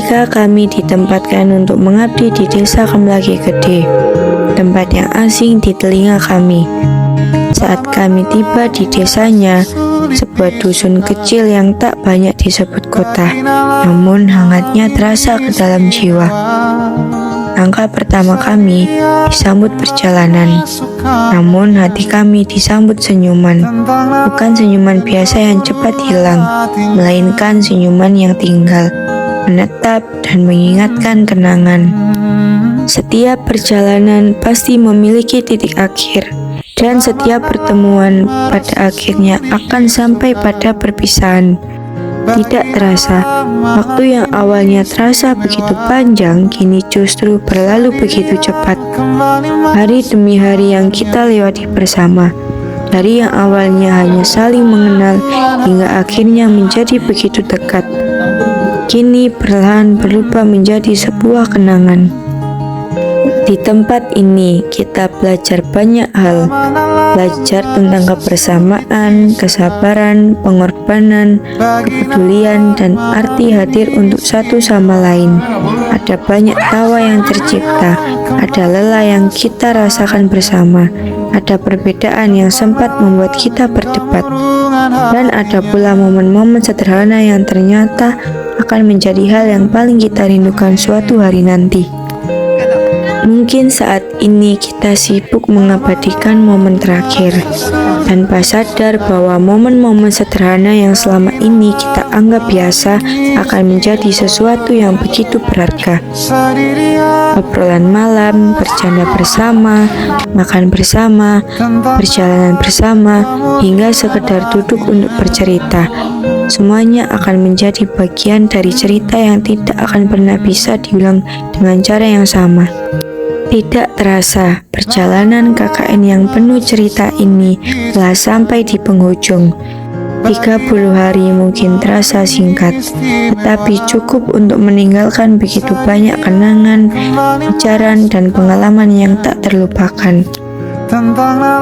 Ketika kami ditempatkan untuk mengabdi di desa Kemlagi Gede, tempat yang asing di telinga kami. Saat kami tiba di desanya, sebuah dusun kecil yang tak banyak disebut kota, namun hangatnya terasa ke dalam jiwa. Langkah pertama kami disambut perjalanan, namun hati kami disambut senyuman. Bukan senyuman biasa yang cepat hilang, melainkan senyuman yang tinggal, menetap dan mengingatkan kenangan. Setiap perjalanan pasti memiliki titik akhir, dan setiap pertemuan pada akhirnya akan sampai pada perpisahan. Tidak terasa, waktu yang awalnya terasa begitu panjang, kini justru berlalu begitu cepat. Hari demi hari yang kita lewati bersama, dari yang awalnya hanya saling mengenal, hingga akhirnya menjadi begitu dekat, kini perlahan berubah menjadi sebuah kenangan. Di tempat ini kita belajar banyak hal, belajar tentang kebersamaan, kesabaran, pengorbanan, kepedulian, dan arti hadir untuk satu sama lain. Ada banyak tawa yang tercipta, ada lelah yang kita rasakan bersama, ada perbedaan yang sempat membuat kita berdebat, dan ada pula momen-momen sederhana yang ternyata akan menjadi hal yang paling kita rindukan suatu hari nanti. Mungkin saat ini kita sibuk mengabadikan momen terakhir, tanpa sadar bahwa momen-momen sederhana yang selama ini kita anggap biasa akan menjadi sesuatu yang begitu berharga. Obrolan malam, bercanda bersama, makan bersama, perjalanan bersama, hingga sekedar duduk untuk bercerita. Semuanya akan menjadi bagian dari cerita yang tidak akan pernah bisa diulang dengan cara yang sama. Tidak terasa, perjalanan KKN yang penuh cerita ini telah sampai di penghujung. 30 hari mungkin terasa singkat, tetapi cukup untuk meninggalkan begitu banyak kenangan, pelajaran, dan pengalaman yang tak terlupakan.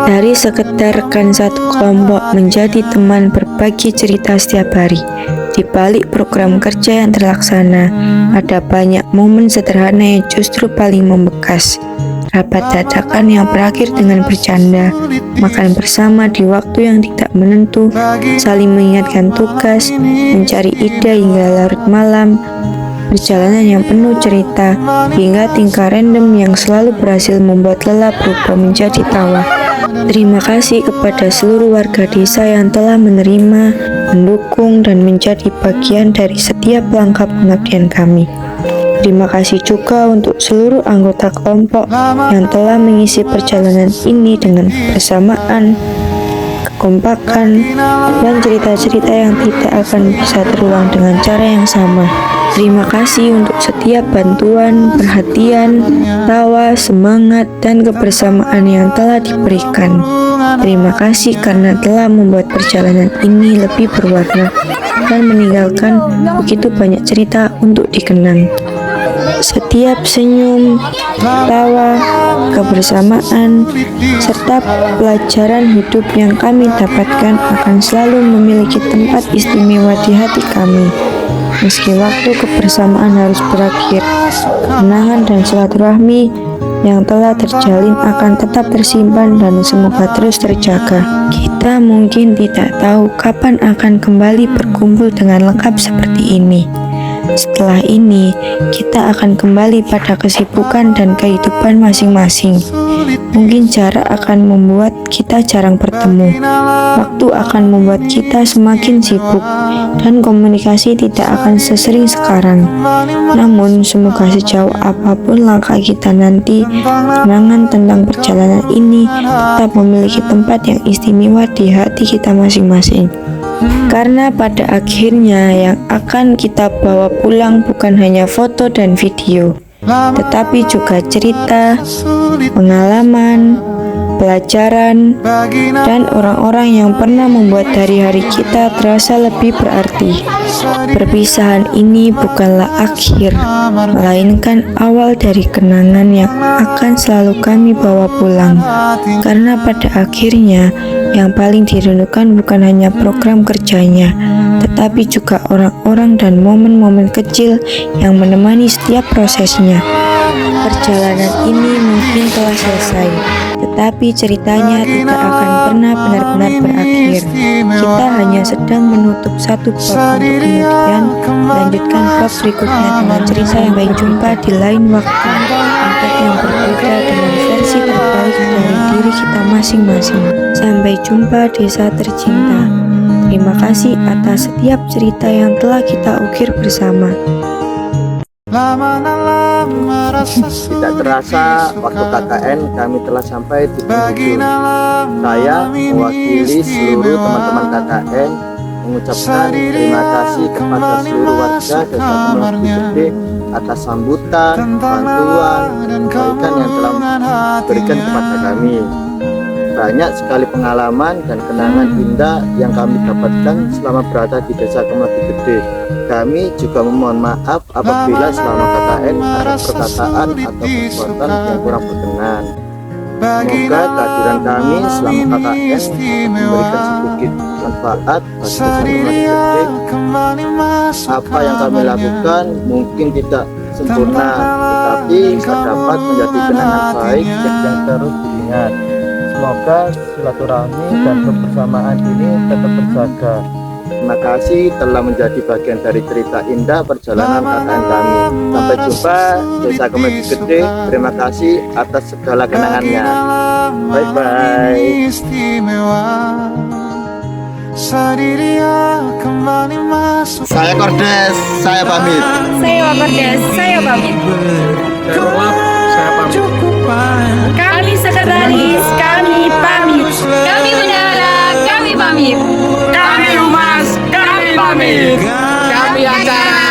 Dari sekedar rekan satu kelompok menjadi teman berbagi cerita setiap hari. Di balik program kerja yang terlaksana, ada banyak momen sederhana yang justru paling membekas. Rapat dadakan yang berakhir dengan bercanda, makan bersama di waktu yang tidak menentu, saling mengingatkan tugas, mencari ide hingga larut malam, perjalanan yang penuh cerita, hingga tingkah random yang selalu berhasil membuat lelah berubah menjadi tawa. Terima kasih kepada seluruh warga desa yang telah menerima, mendukung, dan menjadi bagian dari setiap langkah pengabdian kami. Terima kasih juga untuk seluruh anggota kelompok yang telah mengisi perjalanan ini dengan kebersamaan, kekompakan, dan cerita-cerita yang tidak akan bisa terulang dengan cara yang sama. Terima kasih untuk setiap bantuan, perhatian, tawa, semangat, dan kebersamaan yang telah diberikan. Terima kasih karena telah membuat perjalanan ini lebih berwarna dan meninggalkan begitu banyak cerita untuk dikenang. Setiap senyum, tawa, kebersamaan, serta pelajaran hidup yang kami dapatkan akan selalu memiliki tempat istimewa di hati kami. Meski waktu kebersamaan harus berakhir, kenangan dan silaturahmi yang telah terjalin akan tetap tersimpan dan semoga terus terjaga. Kita mungkin tidak tahu kapan akan kembali berkumpul dengan lengkap seperti ini. Setelah ini, kita akan kembali pada kesibukan dan kehidupan masing-masing. Mungkin jarak akan membuat kita jarang bertemu. Waktu akan membuat kita semakin sibuk, dan komunikasi tidak akan sesering sekarang. Namun, semoga sejauh apapun langkah kita nanti, kenangan tentang perjalanan ini tetap memiliki tempat yang istimewa di hati kita masing-masing. Karena pada akhirnya yang akan kita bawa pulang bukan hanya foto dan video, tetapi juga cerita, pengalaman, pelajaran, dan orang-orang yang pernah membuat hari-hari kita terasa lebih berarti. Perpisahan ini bukanlah akhir, melainkan awal dari kenangan yang akan selalu kami bawa pulang. Karena pada akhirnya, yang paling dirindukan bukan hanya program kerjanya, tetapi juga orang-orang dan momen-momen kecil yang menemani setiap prosesnya. Perjalanan ini mungkin telah selesai, tetapi ceritanya tidak akan pernah benar-benar berakhir. Kita hanya sedang menutup satu bab untuk kemudian melanjutkan bab berikutnya dengan cerita yang baik. Jumpa di lain waktu, tempat yang berbeda dengan versi terbaik dari diri kita masing-masing. Sampai jumpa desa tercinta. Terima kasih atas setiap cerita yang telah kita ukir bersama. Tidak terasa waktu KKN kami telah sampai di penghujung. Saya mewakili seluruh teman-teman KKN mengucapkan terima kasih kepada seluruh warga Desa Kemlak Gede atas sambutan, bantuan, dan kebaikan yang telah diberikan kepada kami. Banyak sekali pengalaman dan kenangan indah yang kami dapatkan selama berada di Desa Kemlak Gede. Kami juga memohon maaf apabila selama KKN ada perkataan atau perbuatan yang kurang berkenan. Semoga kehadiran kami selama KKN memberikan sedikit manfaat bagi Desa Kemlak Gede. Apa yang kami lakukan mungkin tidak sempurna, tetapi dapat menjadi kenangan baik yang terus diingat. Semoga silaturahmi dan kebersamaan ini tetap terjaga. Terima kasih telah menjadi bagian dari cerita indah perjalanan KKN kami. Sampai jumpa Desa Kemlak Gede. Terima kasih atas segala kenangannya. Bye bye. Saya Kordes, saya pamit. Saya Kordes, saya pamit. Saya pamit. Kami sekretaris, kami pamit. Kami bendara, kami pamit. Kami humas, kami pamit. Kami acara,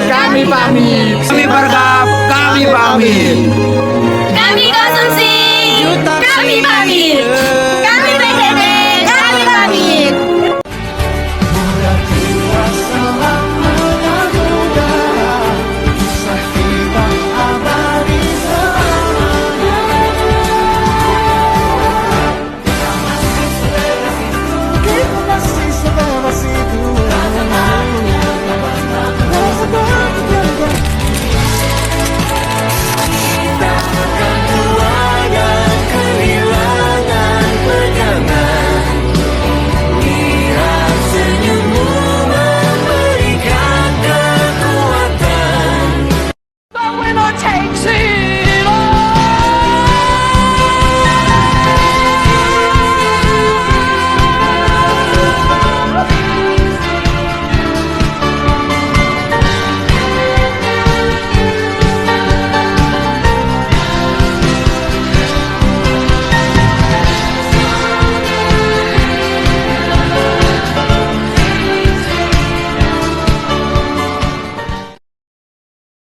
kami pamit. Kami bergab, kami pamit. Kami konsumsi, kami pamit.